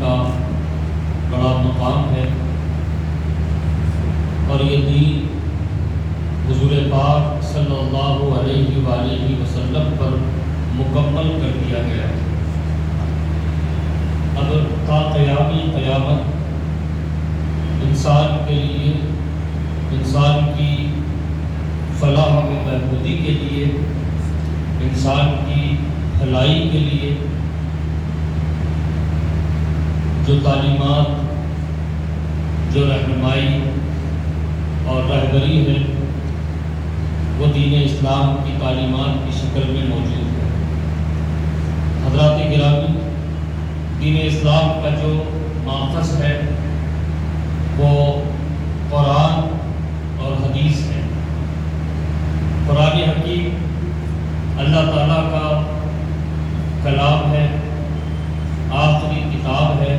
کا بڑا مقام ہے، اور یہ دین حضور پاک صلی اللہ علیہ وآلہ وسلم پر مکمل کر دیا گیا ہے۔ اب تا قیامی قیامت انسان کے لیے، انسان کی فلاح و بہبودی کے لیے، انسان کی بھلائی کے لیے جو تعلیمات، جو رہنمائی اور رہبری ہے، وہ دین اسلام کی تعلیمات کی شکل میں موجود ہے۔ حضرات گرامی، دین اسلام کا جو ماخذ ہے وہ قرآن اور حدیث ہے۔ قرآن حکیم اللہ تعالیٰ کا کلام ہے، آخری کتاب ہے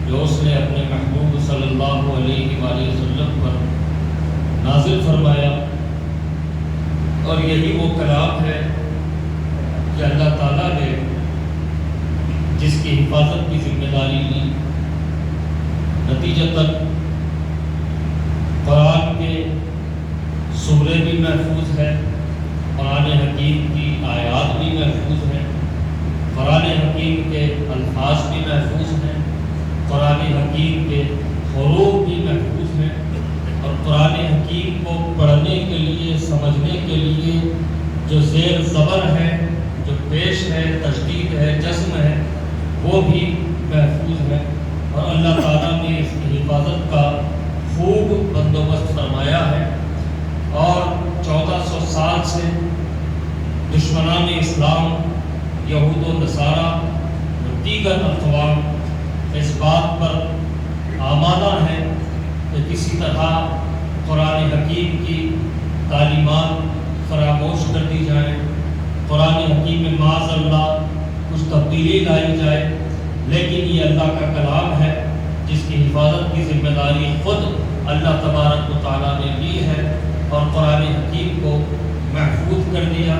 جو اس نے اپنے محبوب صلی اللہ علیہ وآلہ وسلم پر نازل فرمایا، اور یہی وہ کلام ہے کہ اللہ تعالیٰ نے جس کی حفاظت کی ذمہ داری لی، نتیجتاً قرآن کے سورے بھی محفوظ ہیں، قرآن حکیم کی آیات بھی محفوظ ہیں، قرآن حکیم کے الفاظ بھی محفوظ ہیں، قرآن حکیم کے حروف بھی محفوظ ہیں، اور قرآن حکیم کو پڑھنے کے لیے، سمجھنے کے لیے جو زیر زبر ہے، جو پیش ہے، تشدید ہے، جزم ہے، وہ بھی محفوظ ہے، اور اللہ تعالیٰ نے اس کی حفاظت کا خوب بندوبست فرمایا ہے۔ اور 1400 سال سے دشمنان اسلام، یہود و نصارہ اور دیگر اقوام اس بات پر آمادہ ہیں کہ کسی طرح قرآن حکیم کی تعلیمات فراموش کر دی جائیں، قرآن حکیم میں معاذ اللہ کچھ تبدیلی لائی جائے، لیکن یہ اللہ کا کلام ہے جس کی حفاظت کی ذمہ داری خود اللہ تبارک و تعالیٰ نے لی ہے، اور قرآن حکیم کو محفوظ کر دیا۔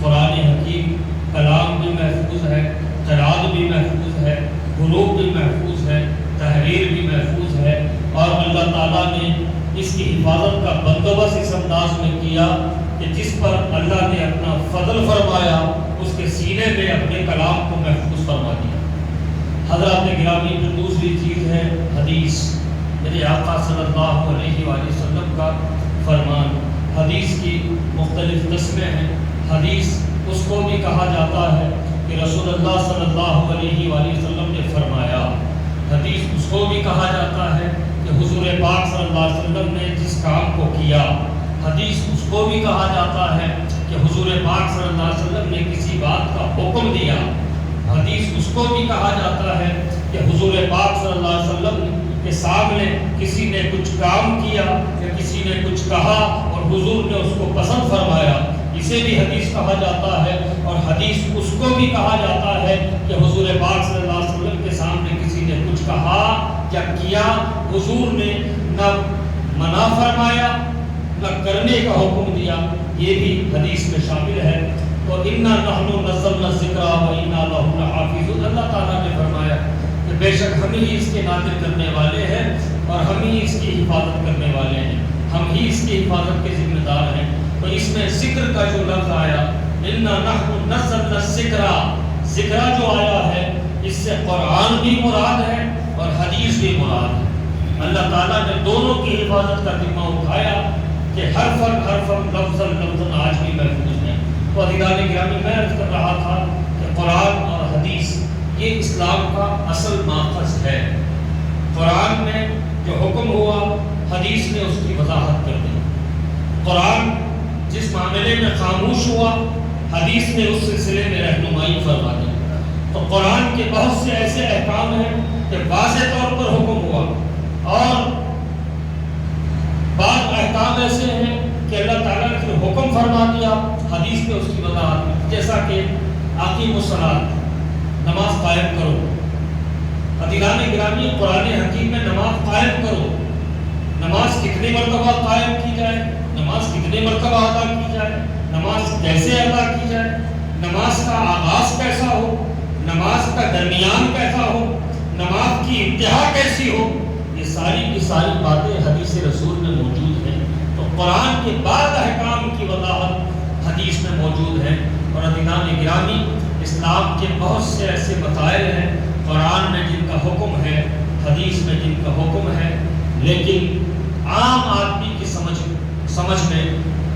قرآن حکیم کلام بھی محفوظ ہے، قرآن بھی محفوظ ہے، حروف بھی محفوظ ہے، تحریر بھی محفوظ ہے، اور اللہ تعالیٰ نے اس کی حفاظت کا بندوبست اس انداز میں کیا کہ جس پر اللہ نے اپنا فضل فرمایا اس کے سینے میں اپنے کلام کو محفوظ فرما دیا۔ حضرات گرامی، جو دوسری چیز ہے حدیث، میرے آقا صلی اللہ علیہ وآلہ وسلم کا فرمان۔ حدیث کی مختلف قسمیں ہیں۔ حدیث اس کو بھی کہا جاتا ہے کہ رسول اللہ صلی اللہ علیہ وآلہ وسلم نے فرمایا۔ حدیث اس کو بھی کہا جاتا ہے کہ حضور پاک صلی اللہ علیہ وسلم نے جس کام کو کیا۔ حدیث اس کو بھی کہا جاتا ہے کہ حضور پاک صلی اللہ علیہ وسلم نے کسی بات کا حکم دیا۔ حدیث اس کو بھی کہا جاتا ہے کہ حضور پاک صلی اللہ علیہ وسلم کے سامنے کسی نے کچھ کام کیا یا کسی نے کچھ کہا اور حضور نے اس کو پسند فرمایا، اسے بھی حدیث کہا جاتا ہے۔ اور حدیث اس کو بھی کہا جاتا ہے کہ حضور پاک صلی اللہ علیہ وسلم کے سامنے کسی نے کچھ کہا یا کیا، حضور نے نہ منع فرمایا نہ کرنے کا حکم دیا، یہ بھی حدیث میں شامل ہے۔ تو اِنَّا نَحْنُ نَزَّلْنَا الذِّكْرَ وَإِنَّا لَهُ لَحَافِظُونَ، اللہ تعالیٰ نے فرمایا کہ بے شک ہم ہی اس کے نازل کرنے والے ہیں اور ہم ہی اس کی حفاظت کرنے والے ہیں، ہم ہی اس کی حفاظت کے ذمہ دار ہیں۔ تو اس میں ذکر کا جو لفظ آیا، اِنَّا نَحْنُ نَزَّلْنَا الذِّكْرَ، ذکرہ جو آیا ہے اس سے قرآن بھی مراد ہے اور حدیث بھی مراد ہے۔ اللہ تعالیٰ نے دونوں کی حفاظت کا ذمہ اٹھایا کہ حرفاً لفظاً آج بھی محفوظ ہیں۔ تو عزیزان گرامی، میں عرض کر رہا تھا کہ قرآن اور حدیث یہ اسلام کا اصل ماخذ ہے۔ قرآن میں جو حکم ہوا، حدیث نے اس کی وضاحت کر دی۔ قرآن جس معاملے میں خاموش ہوا، حدیث نے اس سلسلے میں رہنمائی فرما دی۔ تو قرآن کے بہت سے ایسے احکام ہیں کہ واضح طور پر حکم ہوا، اور بعض احکام ایسے ہیں کہ اللہ تعالیٰ نے پھر حکم فرما دیا، حدیث میں اس کی وضاحت میں، جیسا کہ اقیموا الصلاۃ، نماز قائم کرو۔ عزیزان گرامی، قرآن حکیم میں نماز قائم کرو، نماز کتنے مرتبہ قائم کی جائے، نماز کتنے مرتبہ ادا کی جائے، نماز کیسے ادا کی جائے، نماز کا آغاز کیسا ہو، نماز کا درمیان کیسا ہو، نماز کی انتہا کیسی ہو، یہ ساری کی ساری باتیں حدیث رسول میں موجود ہیں۔ تو قرآن کے بعد احکام کی وضاحت حدیث میں موجود ہے۔ اور عزیزان گرامی، اسلام کے بہت سے ایسے مسائل ہیں قرآن میں جن کا حکم ہے، حدیث میں جن کا حکم ہے، لیکن عام آدمی کی سمجھ میں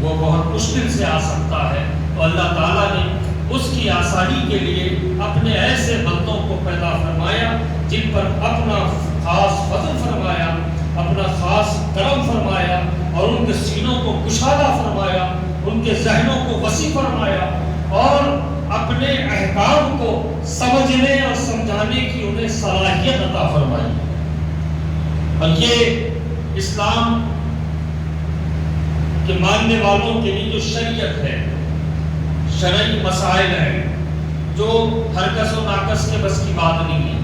وہ بہت مشکل سے آ سکتا ہے۔ تو اللہ تعالیٰ نے اس کی آسانی کے لیے اپنے ایسے بندوں کو پیدا فرمایا جن پر اپنا خاص فضل فرمایا، اپنا خاص کرم فرمایا، اور ان کے سینوں کو کشادہ فرمایا، ان کے ذہنوں کو وسیع فرمایا، اور اپنے احکام کو سمجھنے اور سمجھانے کی انہیں صلاحیت عطا فرمائی۔ اور یہ اسلام کے ماننے والوں کے لیے جو شریعت ہے، شرعی مسائل ہیں جو ہر کس و ناکس کے بس کی بات نہیں ہے۔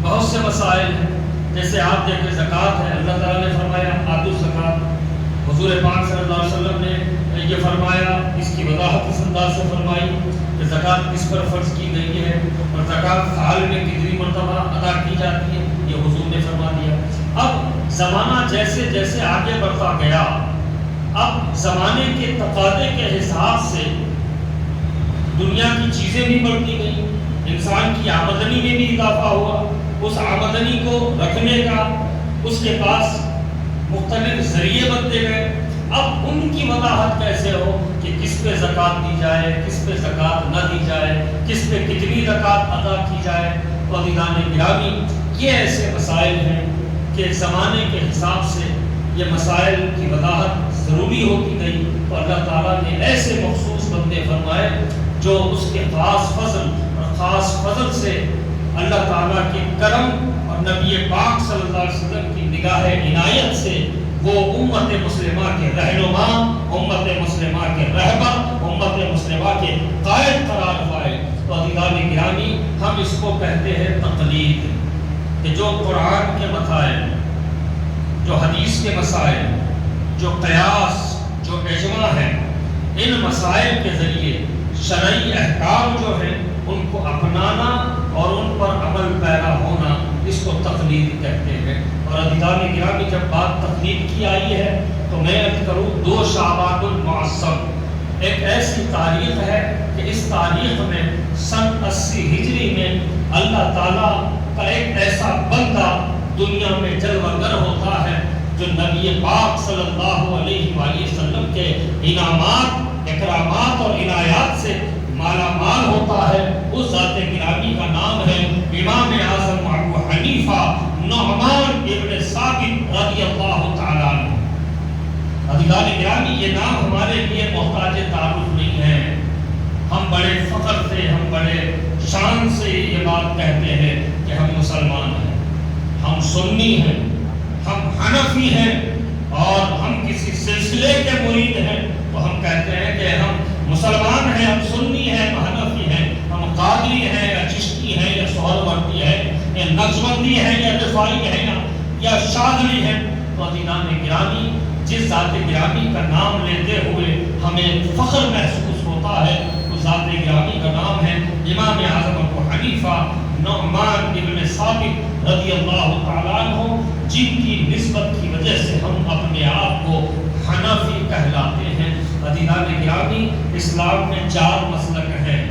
بہت سے مسائل ہیں، جیسے آپ دیکھیں زکوٰۃ ہے، اللہ تعالیٰ نے فرمایا آتوا الزکوٰۃ، حضور پاک صلی اللہ علیہ وسلم نے یہ فرمایا، اس کی وضاحت اس انداز سے فرمائی کہ زکوٰۃ کس پر فرض کی گئی ہے اور زکوٰۃ سال میں کتنی مرتبہ ادا کی جاتی ہے، یہ حضور نے فرما دیا۔ اب زمانہ جیسے جیسے آگے بڑھتا گیا، اب زمانے کے تقاضے کے حساب سے دنیا کی چیزیں بھی بڑھتی گئیں، انسان کی آمدنی میں بھی اضافہ ہوا، اس آمدنی کو رکھنے کا اس کے پاس مختلف ذریعے بنتے گئے۔ اب ان کی وضاحت کیسے ہو کہ کس پہ زکوٰۃ دی جائے، کس پہ زکوٰۃ نہ دی جائے، کس پہ کتنی زکوٰۃ ادا کی جائے۔ تو عزیزان گرامی، یہ ایسے مسائل ہیں کہ زمانے کے حساب سے یہ مسائل کی وضاحت ضروری ہوتی گئی، تو اللہ تعالیٰ نے ایسے مخصوص بندے فرمائے جو اس کے خاص فضل اور خاص فضل سے اللہ تعالیٰ کے کرم اور نبی پاک صلی اللہ علیہ وسلم کی نگاہ عنایت سے وہ امت مسلمہ کے رہنما، امت مسلمہ کے رہبر، امت مسلمہ کے قائد قرار پائے۔ تو عزیزان گرامی، ہم اس کو کہتے ہیں تقلید، کہ جو قرآن کے مسائل، جو حدیث کے مسائل، جو قیاس، جو اجماع ہیں، ان مسائل کے ذریعے شرعی احکام جو ہیں ان کو اپنانا اور ان پر عمل پیرا ہونا، اس کو تقلید کہتے ہیں۔ اور عزیزان گرامی، جب بات تقلید کی آئی ہے تو میں عرض کروں 2 شعبان المعظم ایک ایسی تاریخ ہے کہ اس تاریخ میں سن 80 ہجری میں اللہ تعالیٰ کا ایک ایسا بندہ دنیا میں جلوہ گر ہوتا ہے جو نبی پاک صلی اللہ علیہ وآلہ وسلم کے انعامات، اکرامات اور عنایات سے مالا مال ہوتا ہے۔ اس ذات گرامی کا نام ہے امام اعظم ابو حنیفہ نعمان ابن ثابت رضی اللہ تعالیٰ عنہ۔ عزیزان گرامی، یہ نام ہمارے لیے محتاج تعارف نہیں ہے۔ ہم بڑے فخر سے، ہم بڑے شان سے یہ بات کہتے ہیں کہ ہم مسلمان ہیں، ہم سنی ہیں، ہم حنفی ہیں، اور ہم کسی سلسلے کے مرید ہیں تو ہم کہتے ہیں کہ ہم مسلمان ہیں، ہم سنی ہیں، ہم حنفی ہیں، ہم قادری ہیں یا چشتی ہیں یا سہروردی ہیں یا نقشبندی ہیں یا رفاعی ہیں یا شاذلی ہیں۔ تو عزیزان گرامی، جس ذات گرامی کا نام لیتے ہوئے ہمیں فخر محسوس ہوتا ہے، اس ذات گرامی کا نام ہے امام اعظم ابو حنیفہ نعمان ابن ثابت رضی اللہ تعالیٰ عنہ، جن کی نسبت کی وجہ سے ہم اپنے آپ کو حنفی کہلاتے ہیں۔ عزیزان گرامی، اسلام میں 4 مسلک ہیں،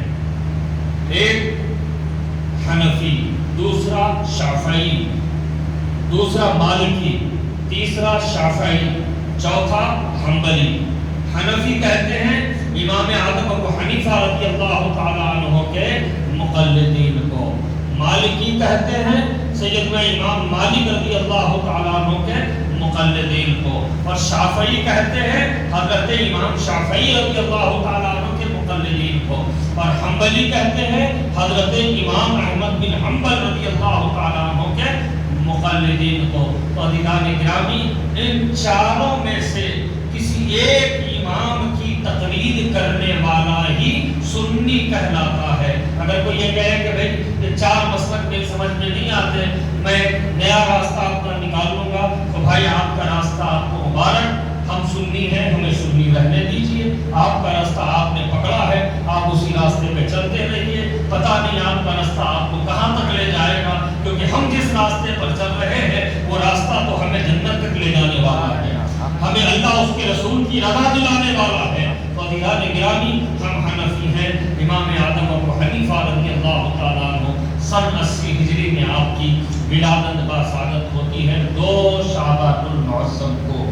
ایک حنفی، دوسرا شافعی، دوسرا مالکی، تیسرا شافعی، چوتھا حنبلی۔ حنفی کہتے ہیں امام اعظم ابو حنیفہ رضی اللہ تعالیٰ عنہ کے مقلدین کو، مالکی کہتے ہیں سیدنا امام مالک رضی اللہ تعالیٰ عنہ کے مقلدین کو، اور شافعی کہتے ہیں حضرت امام شافعی رضی اللہ تعالیٰ عنہ کے مقلدین کو، اور حنبلی کہتے ہیں حضرت امام احمد بن حنبل رضی اللہ تعالیٰ عنہ کے مقلدین کو۔ تو عزیزان گرامی، ان چاروں میں سے کسی ایک امام کی تقلید کرنے والا ہی سنی کہلاتا ہے۔ اگر کوئی یہ کہے کہ بھئی یہ 4 مسلک میری سمجھ میں نہیں آتے، میں نیا راستہ اپنا نکالوں گا، تو بھائی آپ کا راستہ آپ کو مبارک، ہم سنی ہیں، ہمیں سنی رہنے دیجئے، آپ کا راستہ آپ نے پکڑا ہے، آپ اسی راستے پہ چلتے رہیے، پتہ نہیں آپ کا راستہ آپ کو کہاں تک لے جائے گا، کیونکہ ہم جس راستے پر چل رہے ہیں وہ راستہ تو ہمیں جنت تک لے جانے والا ہے، ہمیں اللہ اس کے رسول کی رضا دلانے والا ہے۔ تو عزیزان گرامی، ہم حنفی ہیں، امام اعظم ابو حنیفہ رضی اللہ تعالیٰ عنہ سن 80 ہجری میں آپ کی ولادت باسعادت ہوتی ہے 2 شعبان المعظم کو،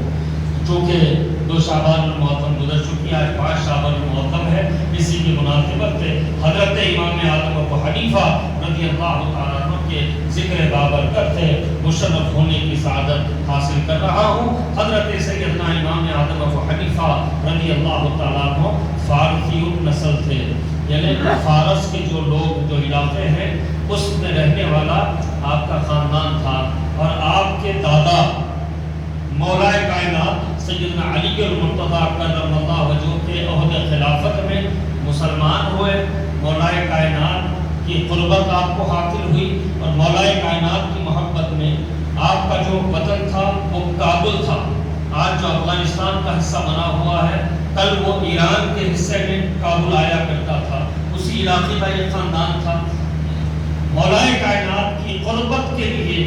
چونکہ 2 شعبان المعظم گزر چکی ہے، آج 5 شعبان المعظم ہے، اسی کی مناسبت سے حضرت امام اعظم ابو حنیفہ رضی اللہ تعالیٰ عنہ کے ذکر بابرکت سے مشرف ہونے کی سعادت حاصل کر رہا ہوں۔ حضرت سیدنا امام اعظم ابو حنیفہ رضی اللہ تعالیٰ عنہ فارسی نسل تھے، یعنی فارس کے جو لوگ جو علاقے ہیں اس میں رہنے والا آپ کا خاندان تھا، اور آپ کے دادا مولا کائنات سیدنا علی المرتضیٰ کرم اللہ وجہہ کے عہد خلافت میں مسلمان ہوئے، مولا کائنات کی قربت آپ کو حاصل ہوئی، اور مولا کائنات کی محبت میں آپ کا جو وطن تھا وہ کابل تھا، آج جو افغانستان کا حصہ بنا ہوا ہے، کل وہ ایران کے حصے میں کابل آیا کرتا تھا، اسی علاقے کا ایک خاندان تھا۔ مولا کائنات کی قربت کے لیے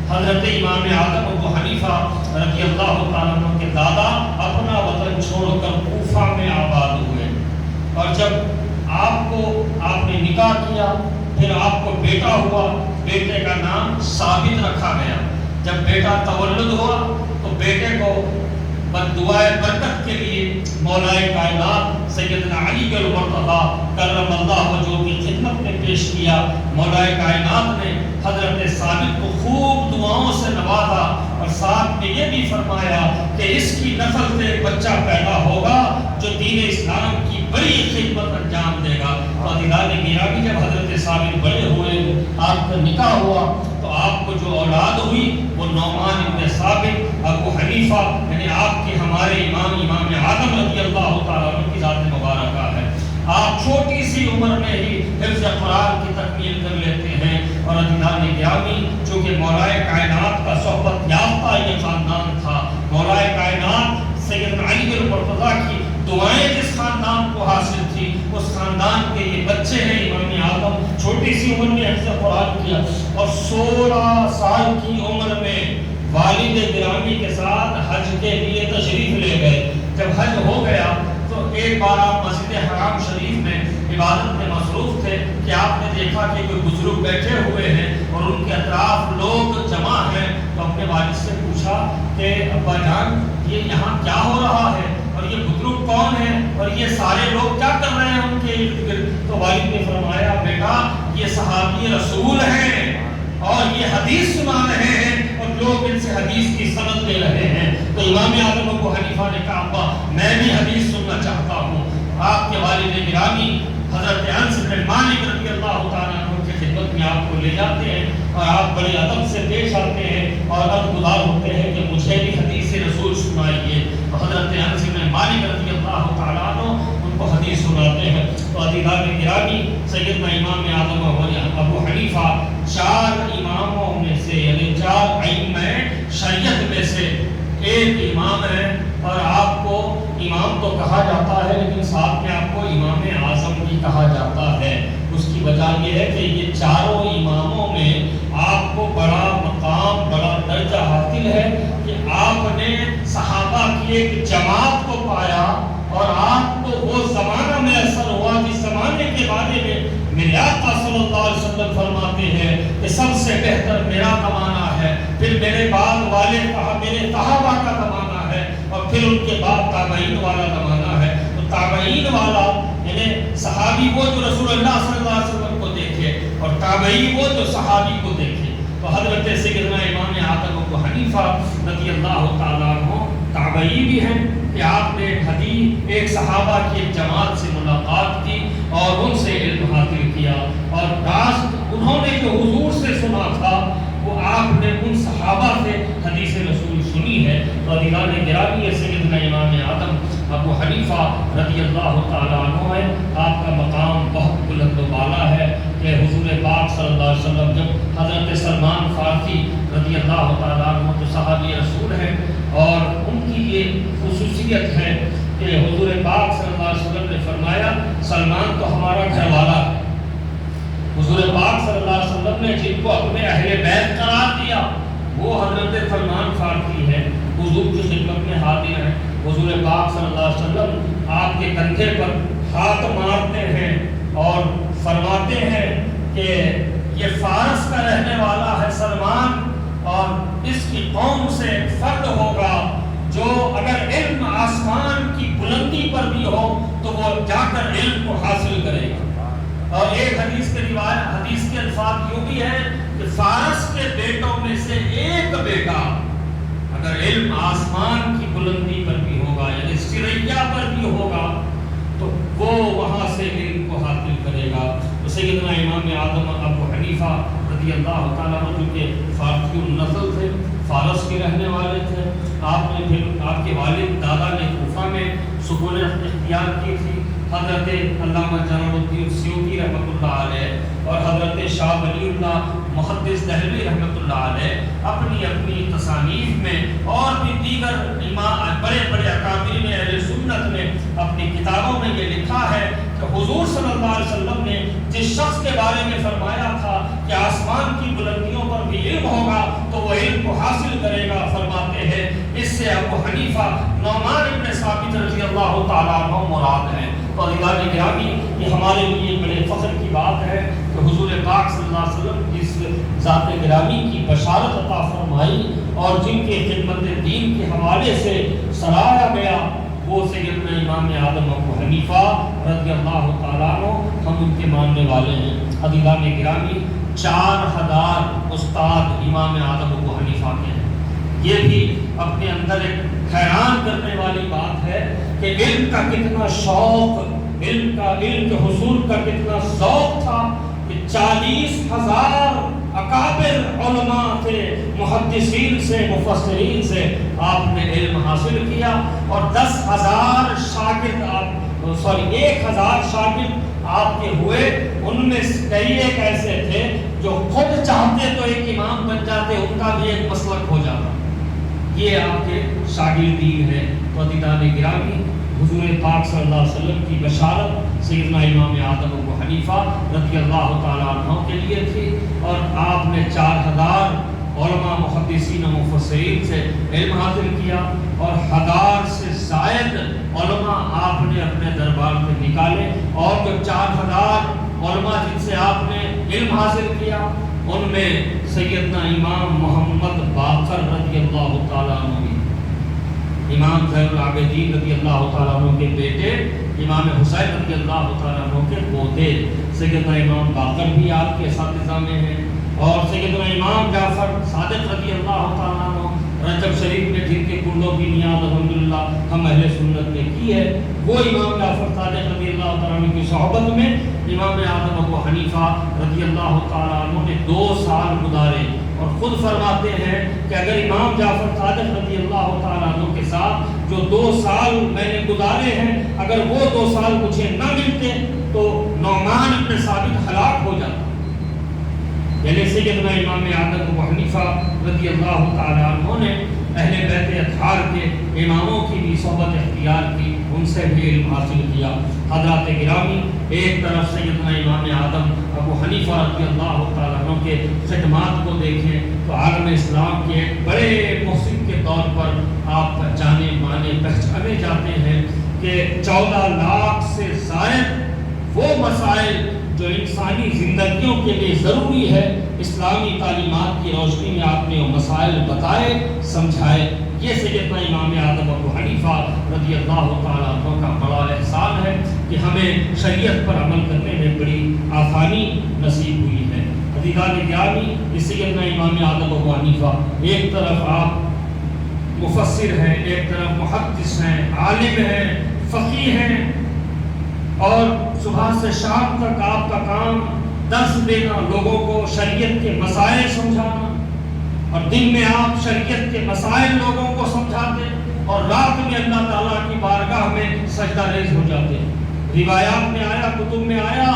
حضرت امام اعظم ابو حنیفہ رضی اللہ تعالیٰ عنہ کے دادا اپنا وطن چھوڑ کر کوفہ میں آباد ہوئے، اور جب آپ نے نکاح کیا، پھر آپ کو بیٹا ہوا، بیٹے کا نام ثابت رکھا گیا۔ جب بیٹا تولد ہوا تو بیٹے کو دعائے برکت کے لیے مولا کائنات سیدنا علی المرتضیٰ کرم اللہ وجہہ کی خدمت میں پیش کیا۔ مولا کائنات نے حضرت ثابت کو خوب دعاؤں سے نوازا، اور ساتھ میں یہ بھی فرمایا کہ اس کی نسل سے بچہ پیدا ہوگا جو دین اسلام کی بڑی خدمت انجام دے گا۔ عزیزان گرامی، جب حضرت ثابت بڑے ہوئے، آپ کا نکاح ہوا، تو آپ کو جو اولاد ہوئی وہ نعمان ابن ثابت ابو حنیفہ، یعنی آپ کے ہمارے امام اعظم رضی اللہ تعالیٰ عنہ کی ذات مبارکہ ہے۔ آپ چھوٹی سی عمر میں ہی حفظ قرآن کی تکمیل کر لیتے ہیں، اور عزیزان گرامی، چونکہ مولا کائنات کا صحبت یافتہ یہ خاندان تھا، مولا کائنات سیدنا علی المرتضیٰ کی دعائیں جس خاندان کو حاصل تھی، اس خاندان کے یہ بچے ہیں امام اعظم، چھوٹی سی عمر میں حفظ قرآن کیا، اور 16 سال کی عمر میں والد گرامی کے ساتھ حج کے لیے تشریف لے گئے۔ جب حج ہو گیا تو ایک بار آپ مسجد حرام شریف میں عبادت میں مصروف تھے کہ آپ نے دیکھا کہ کوئی بزرگ بیٹھے ہوئے ہیں اور ان کے اطراف لوگ جمع ہیں، تو اپنے والد سے پوچھا کہ ابا جان یہ یہاں کیا ہو رہا ہے، اور یہ بزرگ کون ہیں، اور یہ سارے لوگ کیا کر رہے ہیں ان کے ارد گرد؟ تو والد نے فرمایا بیٹا یہ صحابی رسول ہیں اور یہ حدیث سنا رہے ہیں اور لوگ ان سے حدیث کی سند لے رہے ہیں۔ تو امام اعظم ابو حنیفہ نے کہا ابا میں بھی حدیث سننا چاہتا ہوں۔ آپ کے والد گرامی حضرت انس بن مالک رضی اللہ تعالیٰ عنہ کی خدمت میں آپ کو لے جاتے ہیں، اور آپ بڑے ادب سے پیش آتے ہیں اور عرضگزار ہوتے ہیں کہ مجھے بھی حدیث رسول سنائیے۔ تو حضرت انس بن مالک رضی اللہ تعالیٰ عنہ ان کو حدیث سناتے ہیں۔ تو عزیزان گرامی، سیدنا امام اعظم ابو حنیفہ 4 اماموں میں سے، یعنی 4 ائمہ شریعت میں سے ایک امام ہے، اور آپ کو امام تو کہا جاتا ہے لیکن ساتھ میں آپ کو امام اعظم بھی کہا جاتا ہے۔ اس کی وجہ یہ ہے کہ یہ 4 اماموں میں آپ کو بڑا مقام، بڑا درجہ حاصل ہے کہ آپ نے صحابہ کی ایک جماعت کو پایا، اور آپ کو وہ زمانہ میسر ہوا جس زمانے کے بارے میں میرے آقا صلی اللہ علیہ وسلم فرماتے ہیں کہ سب سے بہتر میرا زمانہ ہے، پھر میرے بعد والے میرے صحابہ کا زمانہ ہے، اور پھر ان کے بعد تابعین والا زمانہ ہے۔ تو تابعین والا یعنی صحابی وہ جو رسول اللہ صلی اللہ علیہ وسلم کو دیکھے، اور تابعی وہ جو صحابی کو دیکھے۔ تو حضرت سیدنا امام اعظم ابو حنیفہ رضی اللہ تعالیٰ عنہ تابعی بھی ہیں کہ آپ نے ایک صحابہ کی ایک جماعت سے ملاقات کی اور ان سے علم حاصل کیا، اور راست انہوں نے جو حضور سے سنا تھا وہ آپ نے ان صحابہ سے حدیث رسول سنی ہے۔ تو عزیزان گرامی، سیدنا امام اعظم ابو حنیفہ رضی اللہ تعالیٰ عنہ ہے، آپ کا مقام بہت بلند و بالا ہے کہ حضور پاک صلی اللہ علیہ وسلم جب حضرت سلمان فارسی رضی اللہ تعالیٰ عنہ جو صحابی رسول ہیں، اور ان کی یہ خصوصیت ہے کہ حضور پاک صلی اللہ علیہ وسلم نے فرمایا سلمان تو ہمارا گھر والا ہے۔ حضور پاک صلی اللہ علیہ وسلم نے جن کو اپنے اہل بیت وہ حضرت سلمان فارسی ہے، حضور کی خدمت میں حاضر ہیں. حضور پاک صلی اللہ علیہ وسلم آپ کے کندھے پر ہاتھ مارتے ہیں اور فرماتے ہیں کہ یہ فارس کا رہنے والا ہے سلمان، اور اس کی قوم سے فرد ہوگا جو اگر علم آسمان کی بلندی پر بھی ہو تو وہ جا کر علم کو حاصل کرے گا. اور ایک حدیث کے روایت، حدیث کے الفاظ یوں بھی ہے کہ فارس کے بیٹوں میں سے ایک بیٹا اگر علم آسمان کی بلندی پر بھی ہوگا یعنی سریا پر بھی ہوگا تو وہ وہاں سے علم کو حاصل کرے گا. تو سیدنا امام اعظم ابو حنیفہ رضی اللہ تعالیٰ عنہ جو کہ فارسی النسل تھے، فارس کے رہنے والے تھے. آپ نے پھر آپ کے والد دادا نے کوفہ میں سکونت اختیار کی تھی. حضرت علامہ جلال الدین سیوطی رحمۃ اللہ علیہ اور حضرت شاہ ولی اللہ محدث دہلوی رحمۃ اللہ علیہ اپنی تصانیف میں اور بھی دیگر بڑے بڑے اکابرین اہل سنت نے اپنی کتابوں میں یہ لکھا ہے کہ حضور صلی اللہ علیہ وسلم نے جس شخص کے بارے میں فرمایا تھا کہ آسمان کی بلندیوں پر بھی علم ہوگا تو وہ علم کو حاصل کرے گا، فرماتے ہیں اس سے ابو حنیفہ نعمان ابن ثابت رضی اللہ تعالیٰ عنہ مراد ہیں. اور عزیزان گرامی، یہ ہمارے لیے بڑے فخر کی بات ہے کہ حضور پاک صلی اللہ علیہ وسلم جس ذات گرامی کی بشارت عطا فرمائی اور جن کے خدمت دین کے حوالے سے سراہا گیا وہ سیدنا امام اعظم ابو حنیفہ رضی اللہ تعالیٰ عنہ، ہم ان کے ماننے والے ہیں. عزیزان گرامی، 4000 استاد امام اعظم ابو حنیفہ کے ہیں. یہ بھی اپنے اندر ایک حیران کرنے والی بات ہے کہ علم کا کتنا شوق، علم کے حصول کا کتنا ذوق تھا کہ 40,000 اکابر علماء تھے، محدثین سے، مفسرین سے آپ نے علم حاصل کیا. اور 10,000 شاگرد 1,000 شاگرد آپ کے ہوئے. ان میں کئی ایک ایسے تھے جو خود چاہتے تو ایک امام بن جاتے، ان کا بھی ایک مسلک ہو جاتا. یہ آپ کے شاگردین ہیں. تو عزیزان گرامی، حضور پاک صلی اللہ علیہ وسلم کی بشارت سیدنا امام اعظم ابو حنیفہ رضی اللہ تعالیٰ عنہ کے لیے تھی اور آپ نے 4000 علماء محدثین و مفسرین سے علم حاصل کیا اور 1000 سے زائد علماء آپ نے اپنے دربار سے نکالے. اور جو 4000 علماء جن سے آپ نے علم حاصل کیا ان میں سیدنا امام محمد باقر رضی اللہ تعالیٰ عنہ بھی، امام زین العابدین رضی اللہ تعالیٰ عنہ کے بیٹے امام حسین رضی اللہ تعالیٰ عنہ کے پوتے سیدنا امام باقر بھی آپ کے اساتذہ میں ہیں. اور سیدنا امام جعفر صادق رضی اللہ تعالیٰ عنہ رجب شریف میں جن کے کنڈوں کی نیاز الحمدللہ ہم اہل سنت نے کی ہے، وہ امام جعفر صادق رضی اللہ تعالیٰ عنہ کی صحبت میں امام اعظم ابو حنیفہ رضی اللہ تعالیٰ عنہ نے 2 سال گزارے. اور خود فرماتے ہیں کہ اگر امام جعفر صادق رضی اللہ تعالیٰ عنہ کے ساتھ جو 2 سال میں نے گزارے ہیں اگر وہ 2 سال مجھے نہ ملتے تو نعمان ابن ثابت ہلاک ہو جاتا. یعنی سیدنا امام اعظم ابو حنیفہ رضی اللہ تعالیٰ عنہ نے اہل بیت اطہار کے اماموں کی بھی صحبت اختیار کی، ان سے بھی علم حاصل کیا. حضرات گرامی، ایک طرف سیدنا امام اعظم ابو حنیفہ رضی اللہ تعالیٰ عنہ کے خدمات کو دیکھیں تو عالم اسلام کے ایک بڑے محسن کے طور پر آپ جانے مانے پہچانے جاتے ہیں کہ 14 لاکھ سے زائد وہ مسائل جو انسانی زندگیوں کے لیے ضروری ہے اسلامی تعلیمات کی روشنی میں آپ نے وہ مسائل بتائے، سمجھائے. یہ سیدنا امام اعظم ابو حنیفہ رضی اللہ تعالیٰ عنہ کا بڑا احسان ہے کہ ہمیں شریعت پر عمل کرنے میں بڑی آسانی نصیب ہوئی ہے. عزیزان گرامی، سیدنا امام اعظم ابو حنیفہ ایک طرف آپ مفسر ہیں، ایک طرف محدث ہیں، عالم ہیں، فقیہ ہیں، اور صبح سے شام تک آپ کا کام درس دینا، لوگوں کو شریعت کے مسائل سمجھانا، اور دن میں آپ شریعت کے مسائل لوگوں کو سمجھاتے اور رات میں اللہ تعالیٰ کی بارگاہ میں سجدہ ریز ہو جاتے. روایات میں آیا، کتب میں آیا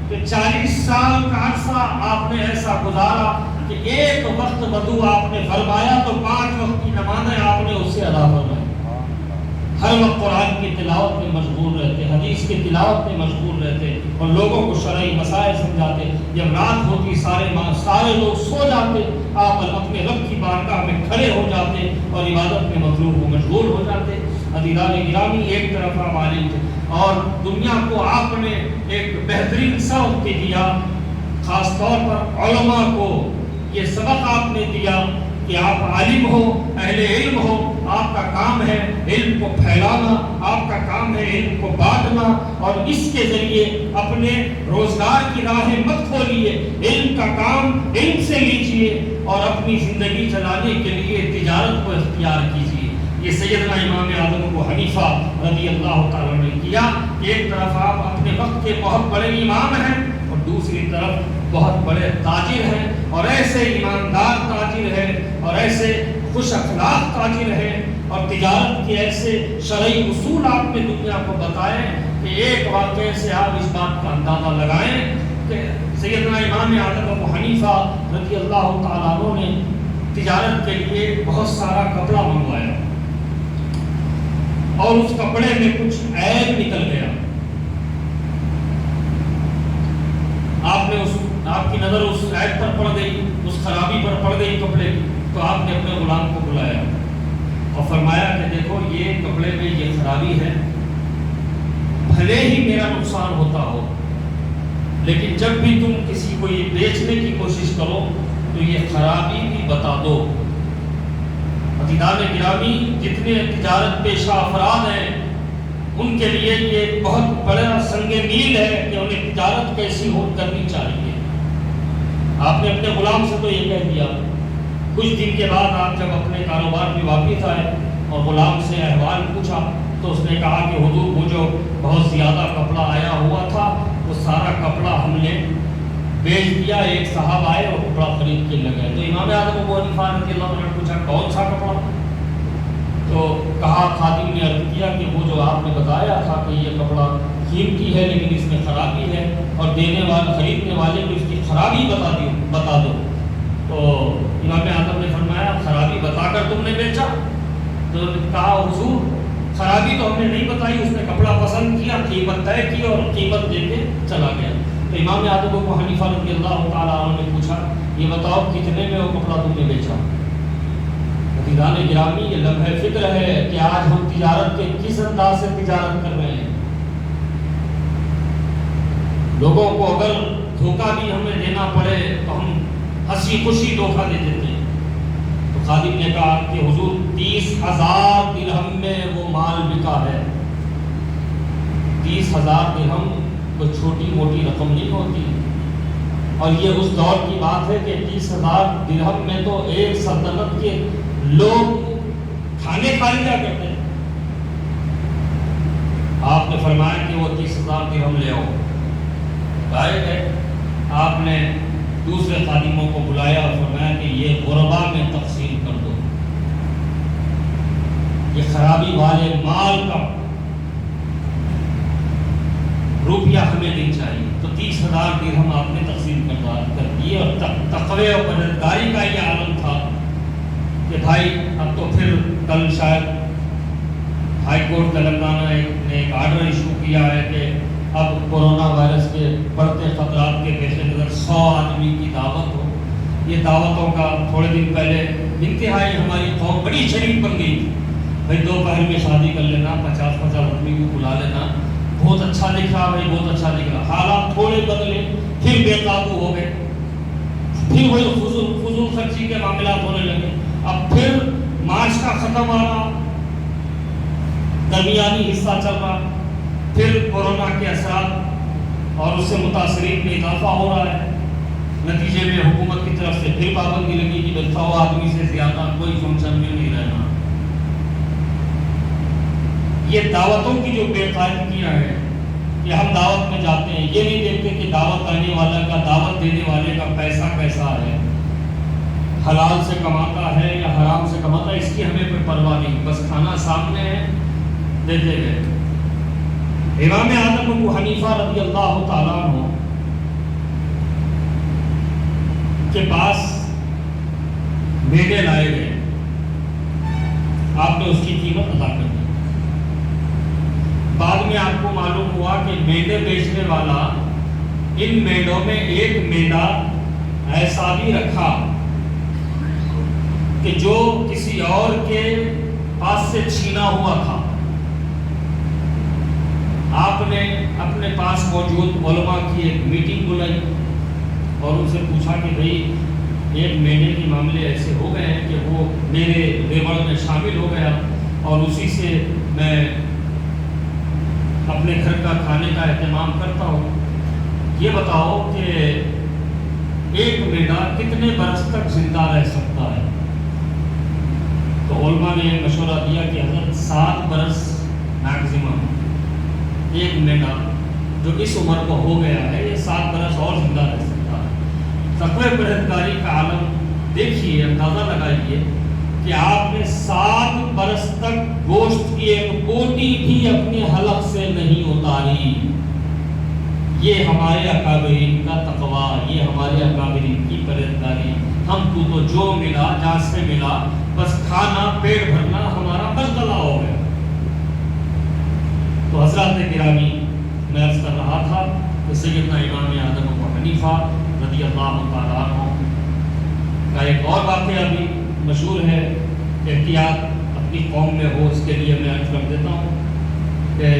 کہ 40 سال کا عرصہ آپ نے ایسا گزارا کہ ایک وقت وضو آپ نے فرمایا تو 5 وقت کی نمازیں آپ نے اس سے ادا فرمائی. ہر وقت قرآن کی تلاوت میں مشغول رہتے، حدیث کی تلاوت میں مشغول رہتے اور لوگوں کو شرعی مسائل سمجھاتے. جب رات ہوتی سارے سارے لوگ سو جاتے، آپ اپنے رب کی بارگاہ میں کھڑے ہو جاتے اور عبادت میں مصروف و مشغول ہو جاتے۔ عزیزان گرامی، ایک طرف آپ عالم تھے اور دنیا کو آپ نے ایک بہترین سبق دیا، خاص طور پر علماء کو یہ سبق آپ نے دیا کہ آپ عالم ہو، اہل علم ہو، آپ کا کام ہے علم کو پھیلانا، آپ کا کام ہے علم کو بانٹنا، اور اس کے ذریعے اپنے روزگار کی راہیں مت کھولیے، علم کا کام علم سے لیجئے اور اپنی زندگی چلانے کے لیے تجارت کو اختیار کیجیے۔ یہ سیدنا امام اعظم ابو حنیفہ رضی اللہ تعالیٰ نے کیا کہ ایک طرف آپ اپنے وقت کے بہت بڑے امام ہیں اور دوسری طرف بہت بڑے تاجر ہیں، اور ایسے ایماندار تاجر ہیں اور ایسے خوش اخلاق تاجر ہیں، اور تجارت کے ایسے شرعی اصول آپ نے دنیا کو بتائے کہ ایک واقعے سے آپ اس بات کا اندازہ لگائیں کہ سیدنا امام اعظم ابو حنیفہ رضی اللہ تعالیٰ عنہ نے تجارت کے لیے بہت سارا کپڑا منگوایا اور اس کپڑے میں کچھ عیب نکل گیا۔ آپ کی نظر اس عیب پر پڑ گئی، اس خرابی پر پڑ گئی کپڑے کی، تو آپ نے اپنے غلام کو بلایا اور فرمایا کہ دیکھو یہ کپڑے میں یہ خرابی ہے، بھلے ہی میرا نقصان ہوتا ہو لیکن جب بھی تم کسی کو یہ بیچنے کی کوشش کرو تو یہ خرابی بھی بتا دو۔ عزیزان گرامی، جتنے تجارت پیشہ افراد ہیں ان کے لیے یہ بہت بڑا سنگ میل ہے کہ انہیں تجارت کیسی کرنی چاہیے۔ آپ نے اپنے غلام سے تو یہ کہہ دیا، کچھ دن کے بعد آپ جب اپنے کاروبار میں واپس آئے اور غلام سے احوال پوچھا تو اس نے کہا کہ حضور وہ جو بہت زیادہ کپڑا آیا ہوا تھا وہ سارا کپڑا ہم نے بیچ دیا، ایک صاحب آئے اور کپڑا خرید کے لگائے۔ تو امام اعظم ابو حنیفہ رضی اللہ عنہ نے پوچھا کون سا کپڑا؟ تو کہا، خادم نے عرض کیا کہ وہ جو آپ نے بتایا تھا کہ یہ کپڑا قیمتی ہے لیکن اس میں خرابی ہے اور دینے والے خریدنے والے کو اس کی خرابی بتا دو۔ تو امام اعظم نے فرمایا خرابی بتا کر تم نے بیچا؟ تو کہا حضور خرابی تو ہم نے نہیں بتائی، اس نے کپڑا پسند کیا، قیمت طے کی اور قیمت دے کے چلا گیا۔ تو امام اعظم ابو حنیفہ رضی اللہ تعالیٰ عنہ نے پوچھا یہ بتاؤ کتنے میں وہ کپڑا تم نے بیچا؟ عزیزان گرامی، یہ لمحہ فکر ہے کہ آج ہم تجارت کے کس انداز سے تجارت کر رہے ہیں۔ لوگوں کو اگر دھوکہ بھی ہمیں دینا پڑے تو ہم ہنسی خوشی دھوکہ دے دیتے ہیں۔ تو خادم نے کہا کہ حضور 30,000 درہم میں وہ مال بکا ہے۔ 30,000 درہم کوئی چھوٹی موٹی رقم نہیں ہوتی، اور یہ اس دور کی بات ہے کہ 30,000 درہم میں تو ایک سلطنت کے لوگ کھانے کھا لیا کرتے ہیں۔ آپ نے فرمایا کہ وہ 30,000 درہم لے آؤ، لائے گئے۔ آپ نے دوسرے خادموں کو بلایا اور فرمایا کہ یہ غربا میں تقسیم کر دو، یہ خرابی والے مال کا روپیہ ہمیں نہیں چاہیے۔ تو 30,000 درہم آپ نے تقسیم کر دیے، اور تقوی اور پرہیزگاری کا یہ عالم تھا کہ بھائی اب تو پھر کل شاید ہائی کورٹ تلنگانہ نے ایک آرڈر ایشو کیا ہے کہ اب کورونا وائرس کے بڑھتے خطرات کے پیش نظر 100 آدمی کی دعوت ہو۔ یہ دعوتوں کا تھوڑے دن پہلے انتہائی ہماری قوم بڑی شریک بن گئی تھی، بھائی دوپہر میں شادی کر لینا، 50 آدمی کو بلا لینا، بہت اچھا دکھ رہا بھائی، بہت اچھا دکھ رہا۔ حالات تھوڑے بدلے، پھر بے قابو ہو گئے، پھر وہی فضول خرچی کے معاملات ہونے لگے۔ اب پھر مارچ کا ختم آ رہا، درمیانی حصہ چل رہا، پھر کورونا کے اثرات اور اس سے متاثرین میں اضافہ ہو رہا ہے۔ نتیجے میں حکومت کی طرف سے پھر پابندی لگی کہ 100 آدمی سے زیادہ کوئی فنکشن میں نہیں رہنا۔ یہ دعوتوں کی جو بے قاعدگیاں ہیں کہ ہم دعوت میں جاتے ہیں، یہ نہیں دیکھتے کہ دعوت آنے والا کا، دعوت دینے والے کا پیسہ کیسا ہے، حلال سے کماتا ہے یا حرام سے کماتا ہے، اس کی ہمیں کوئی پرواہ نہیں، بس کھانا سامنے ہے دیتے گئے۔ امام اعظم ابو حنیفہ رضی اللہ تعالیٰ عنہ کے پاس میڈے لائے گئے، آپ نے اس کی قیمت ادا کر دی۔ بعد میں آپ کو معلوم ہوا کہ میڈے بیچنے والا ان میڈوں میں ایک میڈا ایسا بھی رکھا کہ جو کسی اور کے پاس سے چھینا ہوا تھا. آپ نے اپنے پاس موجود علماء کی ایک میٹنگ بلائی اور ان سے پوچھا کہ بھئی ایک مہینے کے معاملے ایسے ہو گئے ہیں کہ وہ میرے ریوڑ میں شامل ہو گیا اور اسی سے میں اپنے گھر کا کھانے کا اہتمام کرتا ہوں. یہ بتاؤ کہ ایک میڈا کتنے برس تک زندہ رہ سکتا ہے؟ تو علماء نے مشورہ دیا کہ حضرت 7 برس میکسیمم. ایک میڈا جو اس عمر کو ہو گیا ہے یہ 7 برس اور زندہ رہ سکتا ہے. تقوی پرہیزگاری کا عالم دیکھیے، اندازہ لگائیے کہ آپ نے 7 برس تک گوشت کی ایک بوٹی بھی اپنے حلق سے نہیں اتاری. یہ ہمارے اکابرین کا تقوی، یہ ہمارے اکابرین کی پرہیزگاری. ہم تو جو ملا جہاں سے ملا بس کھانا پیٹ بھرنا ہمارا بس گلا ہو گیا. تو حضرات گرامی، میں عرض کر رہا تھا کہ سیدنا امام اعظم ابو حنیفہ رضی اللہ تعالیٰ عنہ کا ایک اور واقعہ بھی مشہور ہے. احتیاط اپنی قوم میں ہو اس کے لیے میں عرض کر دیتا ہوں کہ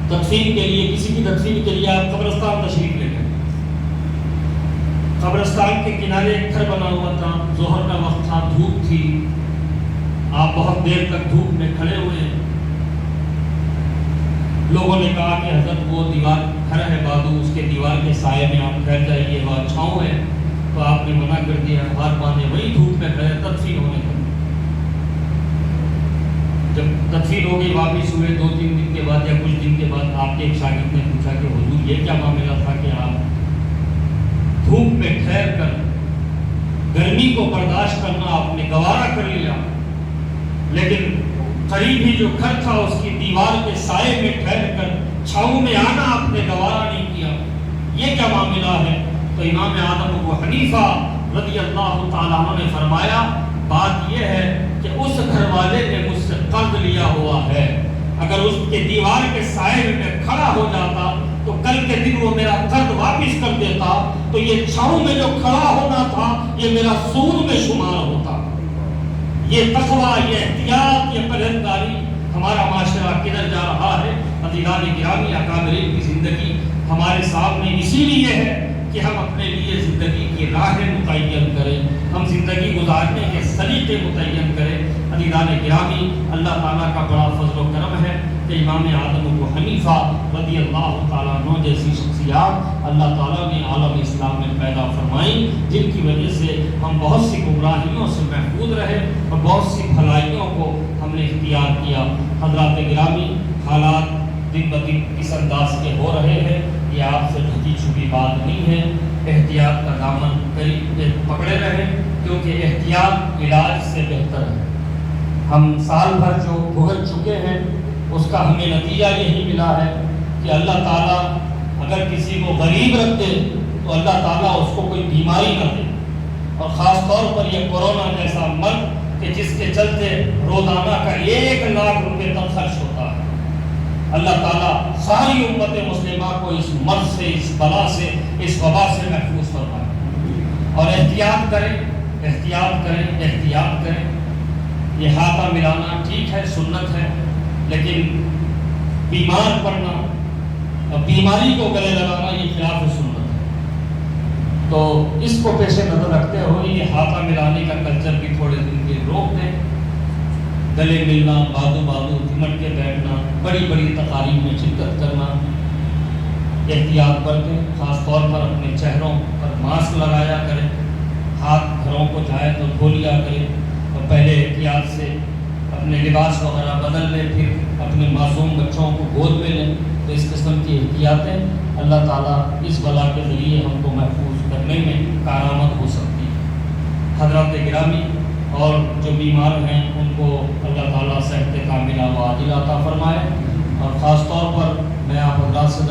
تدفین کے لیے، کسی کی تدفین کے لیے آپ قبرستان تشریف لے گئے. قبرستان کے کنارے ایک گھر بنا ہوا تھا، ظہر کا وقت تھا، دھوپ تھی، آپ بہت دیر تک دھوپ میں کھڑے ہوئے. لوگوں نے کہا کہ حضرت وہ دیوار گھر ہے بادو، اس کے دیوار کے سائے میں آپ بیٹھ جائیے، وہاں چھاؤں ہے. تو آپ نے منع کر دیا، ہاتھ باندھے وہی دھوپ میں کھڑے تدفین ہونے کا. جب تدفین ہو گئی واپس ہوئے 2-3 دن کے بعد یا کچھ دن کے بعد آپ کے ایک شاگرد نے پوچھا کہ حضور یہ کیا معاملہ تھا کہ آپ دھوپ میں ٹھہر کر گرمی کو برداشت کرنا آپ نے گوارا کر لیا، لیکن قریب ہی جو گھر تھا اس کی دیوار کے سائے میں ٹھہر کر چھاؤں میں آنا آپ نے گوارا نہیں کیا، یہ کیا معاملہ ہے؟ تو امام اعظم ابو حنیفہ رضی اللہ تعالیٰ عنہ نے فرمایا بات یہ ہے کہ اس گھر والے نے مجھ سے قرض لیا ہوا ہے، اگر اس کے دیوار کے سائے میں کھڑا ہو جاتا تو کل کے دن وہ میرا قرض واپس کر دیتا، تو یہ چھاؤں میں جو کھڑا ہونا تھا یہ میرا سود میں شمار ہوتا. یہ تقوی، یہ احتیاط، یہ پرہیزگاری، ہمارا معاشرہ کدھر جا رہا ہے؟ عزیزان گرامی، اکابرین کی زندگی ہمارے سامنے اسی لیے ہے کہ ہم اپنے لیے زندگی کی راہیں متعین کریں، ہم زندگی گزارنے کے سلیقے متعین کریں. عزیزان گرامی، اللہ تعالیٰ کا بڑا فضل و کرم ہے کہ امام اعظم ابو حنیفہ رضی اللہ تعالیٰ عنہ جیسی شخصیات اللہ تعالیٰ نے عالم اسلام میں پیدا فرمائیں، جن کی وجہ سے ہم بہت سی گمراہیوں سے محفوظ رہے اور بہت سی بھلائیوں کو ہم نے اختیار کیا. حضرات گرامی، حالات دن بدن اس انداز کے ہو رہے ہیں، یہ آپ سے ڈھکی چھپی بات نہیں ہے. احتیاط کا دامن قریب پکڑے رہے، کیونکہ احتیاط علاج سے بہتر ہے. ہم سال بھر جو بھگت چکے ہیں اس کا ہمیں نتیجہ یہی ملا ہے کہ اللہ تعالیٰ اگر کسی کو غریب رکھ دے تو اللہ تعالیٰ اس کو کوئی بیماری نہ دے. اور خاص طور پر یہ کورونا جیسا مرض کہ جس کے چلتے روزانہ کا 1 لاکھ روپے تک خرچ ہوتا ہے. اللہ تعالیٰ ساری امت مسلمہ کو اس مرض سے، اس بلا سے، اس وبا سے محفوظ فرمائے. اور احتیاط کریں، احتیاط کریں، احتیاط کریں. یہ ہاتھا ملانا ٹھیک ہے، سنت ہے، لیکن بیمار پڑنا اور بیماری کو گلے لگانا یہ خلاف سنت ہے. تو اس کو پیش نظر رکھتے ہوئے یہ ہاتھا ملانے کا کلچر بھی تھوڑے دن کے روک دیں. گلے ملنا، بازو بازو سمٹ کے بیٹھنا، بڑی بڑی تقاریب میں شرکت کرنا، احتیاط برتیں. خاص طور پر اپنے چہروں پر ماسک لگایا کریں، ہاتھ گھروں کو جائے تو دھو لیا کریں، اور پہلے احتیاط سے اپنے لباس وغیرہ بدل لیں، پھر اپنے معصوم بچوں کو گود میں لیں. تو اس قسم کی احتیاطیں اللہ تعالیٰ اس بلا کے ذریعے ہم کو محفوظ کرنے میں کارآمد ہو سکتی ہے. حضرات گرامی، اور جو بیمار ہیں ان کو اللہ تعالیٰ صحت کاملہ و عاجلہ عطا فرمائے. اور خاص طور پر میں آپ حضرات سے